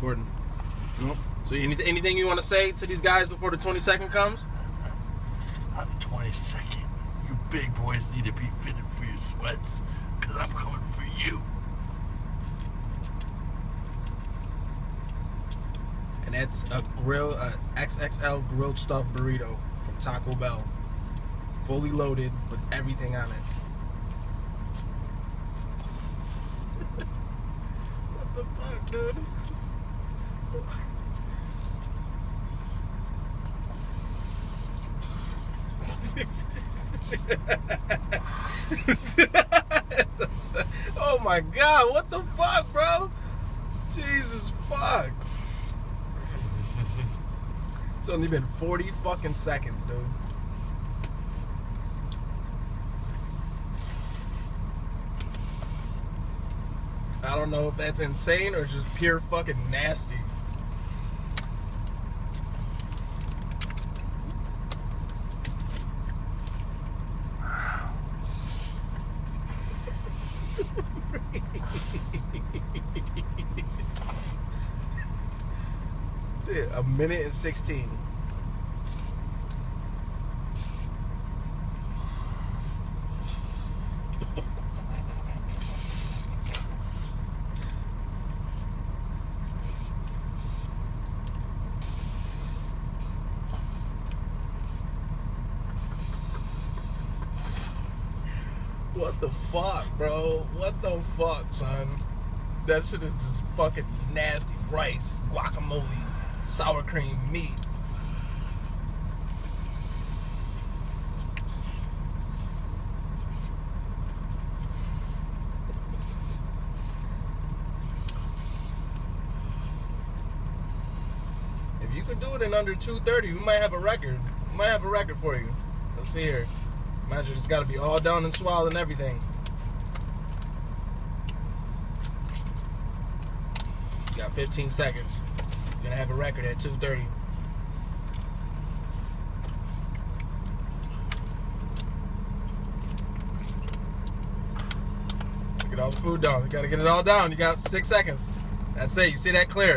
Gordon. Nope. So anything you want to say to these guys before the 20-second comes? On the 22nd, you big boys need to be fitted for your sweats, because I'm coming for you. And that's a XXL grilled stuffed burrito from Taco Bell. Fully loaded with everything on it. What the fuck, dude? Oh my god, what the fuck, bro? Jesus fuck. It's only been 40 fucking seconds, dude. I don't know if that's insane or just pure fucking nasty. Dude, 1:16. What the fuck, bro? What the fuck, son? That shit is just fucking nasty. Rice, guacamole, sour cream, meat. If you can do it in under 2:30, we might have a record. We might have a record for you. Let's see here. Imagine it's got to be all down and swallowed and everything. You got 15 seconds. You're going to have a record at 2:30. Get all the food down. You got to get it all down. You got 6 seconds. That's it. You see that clear.